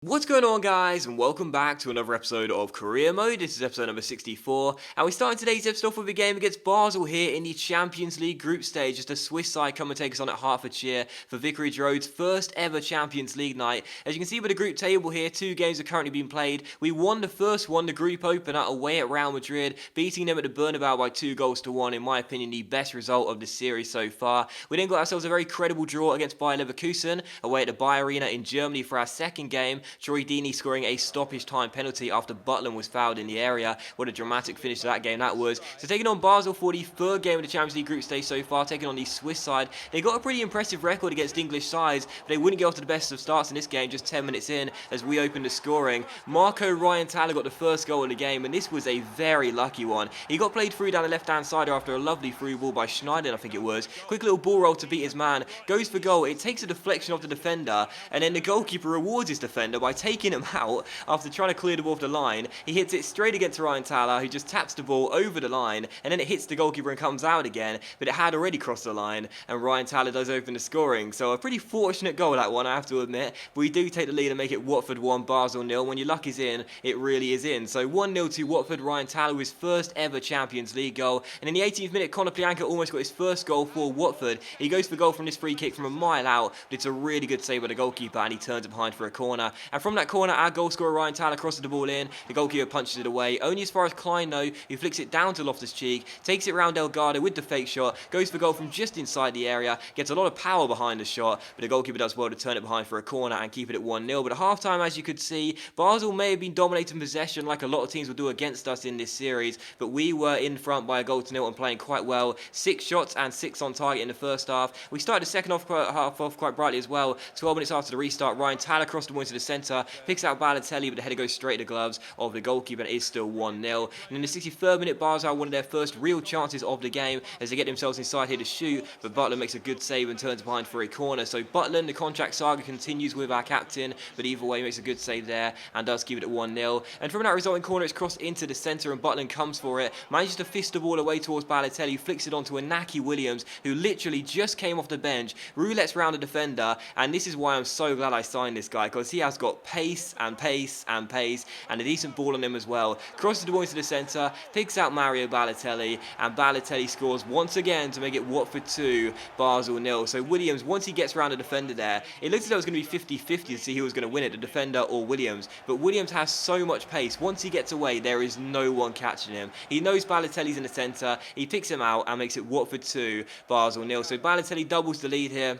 What's going on, guys, and welcome back to another episode of Career Mode. This is episode number 64, and we're starting today's episode off with a game against Basel here in the Champions League group stage. Just a Swiss side come and take us on at Hertfordshire for Vicarage Road's first ever Champions League night. As you can see by the group table here, two games are currently being played. We won the first one, the group opener, away at Real Madrid, beating them at the Bernabeu by 2-1. In my opinion, the best result of the series so far. We then got ourselves a very credible draw against Bayer Leverkusen away at the Bayer Arena in Germany for our second game. Troy Deeney scoring a stoppage time penalty after Butland was fouled in the area. What a dramatic finish to that game that was. So taking on Basel for the third game of the Champions League group stage so far, taking on the Swiss side. They got a pretty impressive record against English sides, but they wouldn't get off to the best of starts in this game just 10 minutes in as we opened the scoring. Marco Ryan Thaler got the first goal of the game, and this was a very lucky one. He got played through down the left-hand side after a lovely through ball by Schneider, I think it was. Quick little ball roll to beat his man, goes for goal. It takes a deflection off the defender, and then the goalkeeper rewards his defender by taking him out after trying to clear the ball off the line. He hits it straight against Ryan Thaler, who just taps the ball over the line, and then it hits the goalkeeper and comes out again, but it had already crossed the line, and Ryan Thaler does open the scoring. So a pretty fortunate goal, that one, I have to admit. But we do take the lead and make it Watford 1, Basel 0. When your luck is in, it really is in. So 1-0 to Watford. Ryan Thaler with his first ever Champions League goal, and in the 18th minute, Conor Plianka almost got his first goal for Watford. He goes for goal from this free kick from a mile out, but it's a really good save by the goalkeeper, and he turns it behind for a corner. And from that corner, our goal scorer Ryan Thaler crosses the ball in. The goalkeeper punches it away, only as far as Klein though, who flicks it down to Loftus-Cheek, takes it round Delgado with the fake shot, goes for goal from just inside the area, gets a lot of power behind the shot, but the goalkeeper does well to turn it behind for a corner and keep it at 1-0. But at half-time, as you could see, Basel may have been dominating possession like a lot of teams will do against us in this series, but we were in front by a goal to nil and playing quite well. 6 shots and 6 on target in the first half. We started the second half off quite brightly as well. 12 minutes after the restart, Ryan Thaler crossed the ball into the centre, picks out Balotelli, but the header goes straight to the gloves of the goalkeeper, and it is still 1-0. And in the 63rd minute, Basel one of their first real chances of the game as they get themselves inside here to shoot, but Butland makes a good save and turns behind for a corner. So Butland, the contract saga continues with our captain, but either way makes a good save there and does keep it at 1-0. And from that resulting corner, it's crossed into the centre and Butland comes for it, manages to fist the ball away towards Balotelli, flicks it onto Inaki Williams, who literally just came off the bench, roulettes round the defender, and this is why I'm so glad I signed this guy, because he has got pace and pace and pace, and a decent ball on him as well. Crosses the ball into the centre, picks out Mario Balotelli, and Balotelli scores once again to make it Watford 2, Basel 0. So Williams, once he gets round the defender there, it looked as though it was going to be 50-50 to see who was going to win it, the defender or Williams. But Williams has so much pace. Once he gets away, there is no one catching him. He knows Balotelli's in the centre, he picks him out and makes it Watford 2, Basel 0. So Balotelli doubles the lead here,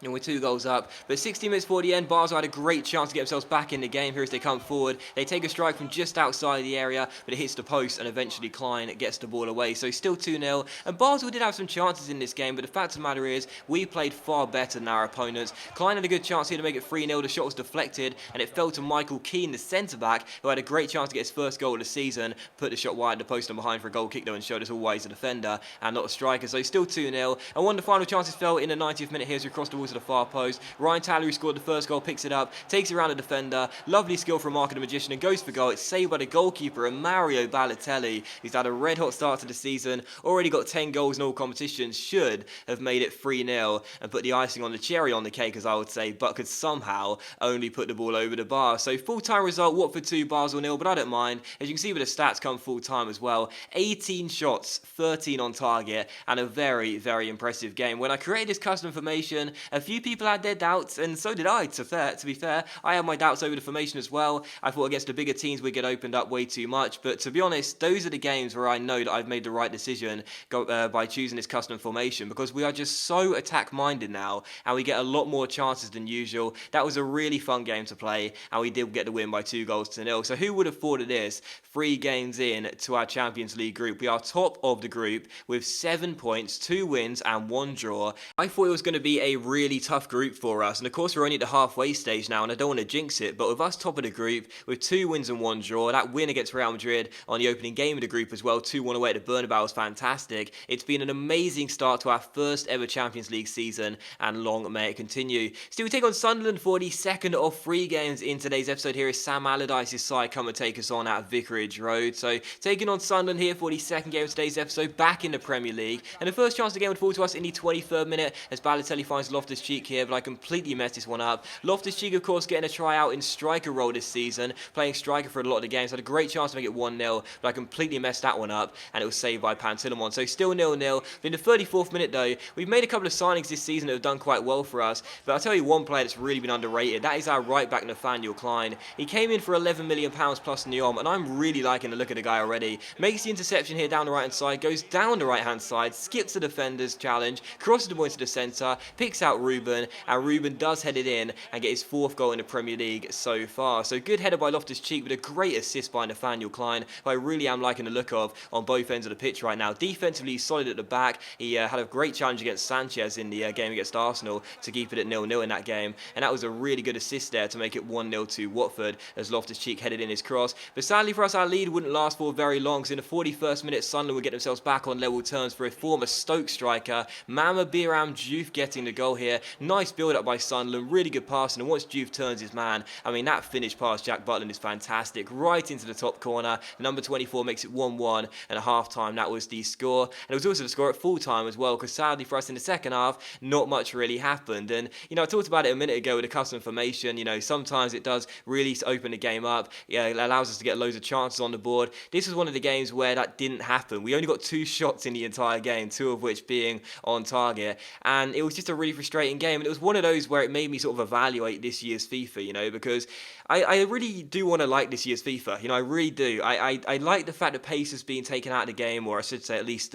and we're 2 goals up. But 60 minutes before the end, Basel had a great chance to get themselves back in the game here as they come forward. They take a strike from just outside the area, but it hits the post, and eventually Klein gets the ball away. So still 2-0. And Basel did have some chances in this game, but the fact of the matter is, we played far better than our opponents. Klein had a good chance here to make it 3-0. The shot was deflected, and it fell to Michael Keane, the centre-back, who had a great chance to get his first goal of the season. Put the shot wide, the post and behind for a goal kick, though, and showed us always a defender and not a striker. So still 2-0. And one of the final chances fell in the 90th minute here as we crossed the ball to the far post. Ryan Thaler, who scored the first goal, picks it up, takes it around the defender. Lovely skill from Marco the Magician, and goes for goal. It's saved by the goalkeeper, and Mario Balotelli, who's had a red-hot start to the season, already got 10 goals in all competitions, should have made it 3-0 and put the icing on the cherry on the cake, as I would say, but could somehow only put the ball over the bar. So full-time result, Watford 2, Basel 0, but I don't mind. As you can see with the stats come full-time as well. 18 shots, 13 on target, and a very, very impressive game. When I created this custom formation, a few people had their doubts, and so did I, to be fair. I had my doubts over the formation as well. I thought against the bigger teams we'd get opened up way too much, but to be honest, those are the games where I know that I've made the right decision by choosing this custom formation, because we are just so attack-minded now, and we get a lot more chances than usual. That was a really fun game to play, and we did get the win by 2-0. So who would have thought of this? 3 games in to our Champions League group. We are top of the group with 7 points, 2 wins, and 1 draw. I thought it was going to be a really tough group for us, and of course we're only at the halfway stage now, and I don't want to jinx it, but with us top of the group with 2 wins and 1 draw, that win against Real Madrid on the opening game of the group as well, 2-1 away at the Bernabeu, was fantastic. It's been an amazing start to our first ever Champions League season, and long may it continue. Still, we take on Sunderland for the second of 3 games in today's episode. Here is Sam Allardyce's side come and take us on at Vicarage Road. So taking on Sunderland here for the second game of today's episode, back in the Premier League, and the first chance of the game would fall to us in the 23rd minute as Balotelli finds Loftus Loftus-Cheek here, but I completely messed this one up. Loftus-Cheek, of course, getting a tryout in striker role this season, playing striker for a lot of the games, had a great chance to make it 1-0, but I completely messed that one up, and it was saved by Pantilimon. So still 0-0. In the 34th minute, though, we've made a couple of signings this season that have done quite well for us, but I'll tell you one player that's really been underrated. That is our right-back, Nathaniel Klein. He came in for £11 million plus Neom, and I'm really liking the look of the guy already. Makes the interception here down the right-hand side, goes down the right-hand side, skips the defender's challenge, crosses the ball into the centre, picks out Ruben, and Ruben does head it in and get his 4th goal in the Premier League so far. So good header by Loftus-Cheek with a great assist by Nathaniel Klein, who I really am liking the look of on both ends of the pitch right now. Defensively, he's solid at the back. He had a great challenge against Sanchez in the game against Arsenal to keep it at 0-0 in that game, and that was a really good assist there to make it 1-0 to Watford as Loftus-Cheek headed in his cross. But sadly for us, our lead wouldn't last for very long, so in the 41st minute, Sunderland would get themselves back on level terms for a former Stoke striker, Mama Biram Diouf, getting the goal here. Nice build-up by Sunderland, really good passing, and once Diouf turns his man, I mean, that finish past Jack Butland is fantastic, right into the top corner. Number 24 makes it 1-1, and at half-time, that was the score. And it was also the score at full-time as well, because sadly for us in the second half, not much really happened. And, you know, I talked about it a minute ago with the custom formation. You know, sometimes it does really open the game up. Yeah, it allows us to get loads of chances on the board. This was one of the games where that didn't happen. We only got 2 shots in the entire game, 2 of which being on target. And it was just a really frustrating game. And it was one of those where it made me sort of evaluate this year's FIFA, you know, because I really do want to like this year's FIFA. You know, I really do. I like the fact that pace is being taken out of the game, or I should say at least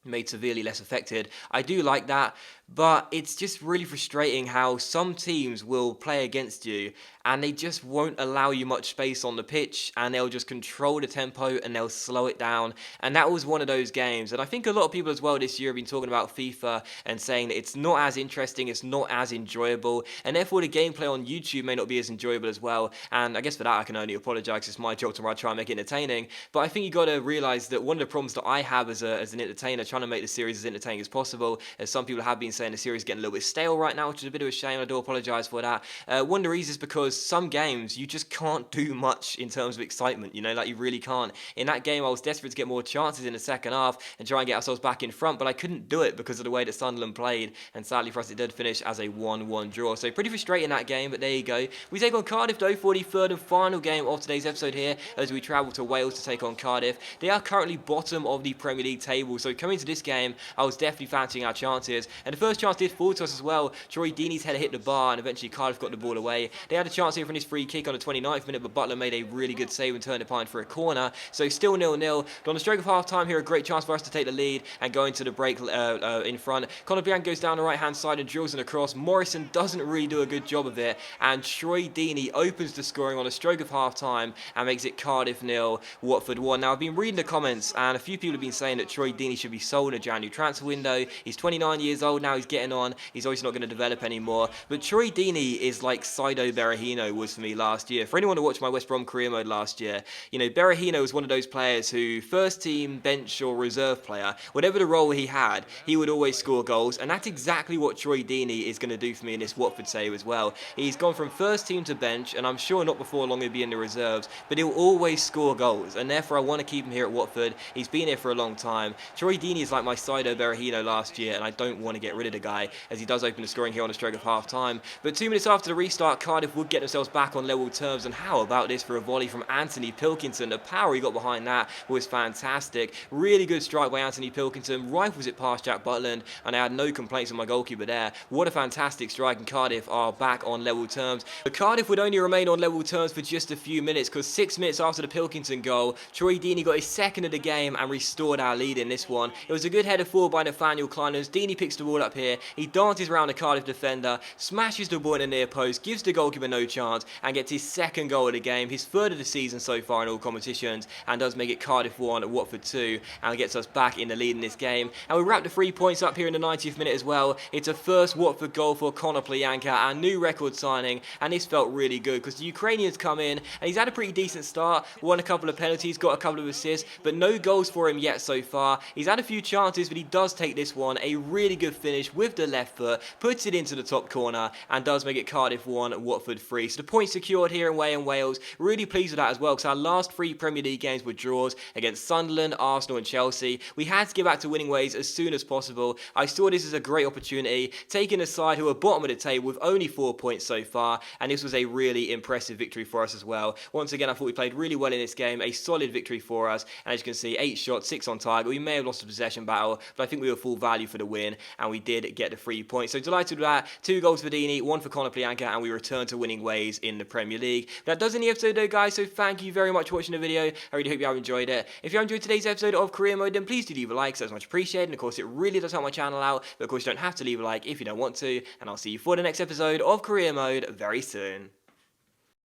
made severely less affected. I do like that, but it's just really frustrating how some teams will play against you and they just won't allow you much space on the pitch, and they'll just control the tempo and they'll slow it down. And that was one of those games. And I think a lot of people as well this year have been talking about FIFA and saying that it's not as interesting, it's not as enjoyable, and therefore the gameplay on YouTube may not be as enjoyable as well. And I guess for that I can only apologise. It's my job to try and make it entertaining. But I think you got to realise that one of the problems that I have as an entertainer, trying to make the series as entertaining as possible, as some people have been saying the series is getting a little bit stale right now, which is a bit of a shame. I do apologise for that. One of the reasons is because some games you just can't do much in terms of excitement, you know, like you really can't. In that game I was desperate to get more chances in the second half and try and get ourselves back in front, but I couldn't do it because of the way that Sunderland played, and sadly for us it did finish as a 1-1 draw. So pretty frustrating that game, but there you go. We take on Cardiff though for the 3rd and final game of today's episode here as we travel to Wales to take on Cardiff. They are currently bottom of the Premier League table, so coming to this game I was definitely fancying our chances, and the first chance did fall to us as well. Troy Deeney's header hit the bar and eventually Cardiff got the ball away. They had a chance here from his free kick on the 29th minute, but Butler made a really good save and turned it behind for a corner. So still 0-0. On the stroke of half time here, a great chance for us to take the lead and go into the break in front. Conor Bian goes down the right hand side and drills in across. Morrison doesn't really do a good job of it, and Troy Deeney opens the scoring on a stroke of half time and makes it Cardiff 0, Watford 1. Now I've been reading the comments and a few people have been saying that Troy Deeney should be sold in a January transfer window. He's 29 years old now, he's getting on, he's obviously not going to develop anymore. But Troy Deeney is like Saido Berahino was for me last year. For anyone who watched my West Brom career mode last year, you know, Berahino was one of those players who, first team, bench or reserve player, whatever the role he had, he would always score goals, and that's exactly what Troy Deeney is going to do for me in this Watford save as well. He's gone from first team to bench, and I'm sure not before long he'll be in the reserves, but he'll always score goals, and therefore I want to keep him here at Watford. He's been here for a long time. Troy Deeney is like my Saido Berahino last year, and I don't want to get rid of the guy, as he does open the scoring here on a stroke of half time. But 2 minutes after the restart, Cardiff would get themselves back on level terms, and how about this for a volley from Anthony Pilkington? The power he got behind that was fantastic. Really good strike by Anthony Pilkington, rifles it past Jack Butland, and I had no complaints on my goalkeeper there. What a fantastic strike, and Cardiff are back on level terms. But Cardiff would only remain on level terms for just a few minutes, because 6 minutes after the Pilkington goal, Troy Deeney got his second of the game and restored our lead in this one. It was a good header forward by Nathaniel Klein, as Deeney picks the ball up here. He dances around the Cardiff defender, smashes the ball in the near post, gives the goalkeeper no chance, and gets his second goal of the game, his 3rd of the season so far in all competitions, and does make it Cardiff 1, Watford 2, and gets us back in the lead in this game. And we wrap the 3 points up here in the 90th minute as well. It's a first Watford goal for Conor Plianka, our new record signing, and this felt really good because the Ukrainian's come in and he's had a pretty decent start, won a couple of penalties, got a couple of assists, but no goals for him yet so far. He's had a few chances, but he does take this one. A really good finish finish with the left foot, puts it into the top corner, and does make it Cardiff 1, Watford 3. So the point secured here away in Wales. Really pleased with that as well, because our last 3 Premier League games were draws against Sunderland, Arsenal and Chelsea. We had to get back to winning ways as soon as possible. I saw this as a great opportunity, taking a side who are bottom of the table with only 4 points so far, and this was a really impressive victory for us as well. Once again, I thought we played really well in this game, a solid victory for us, and as you can see, 8 shots, 6 on target. We may have lost the possession battle, but I think we were full value for the win, and we did get the 3 points. So delighted with that. 2 goals for Dini, 1 for Conor Plianka, and we returned to winning ways in the Premier League. That does end the episode though, guys, so thank you very much for watching the video. I really hope you have enjoyed it. If you enjoyed today's episode of Career Mode, then please do leave a like, so that's much appreciated, and of course it really does help my channel out, but of course you don't have to leave a like if you don't want to, and I'll see you for the next episode of Career Mode very soon.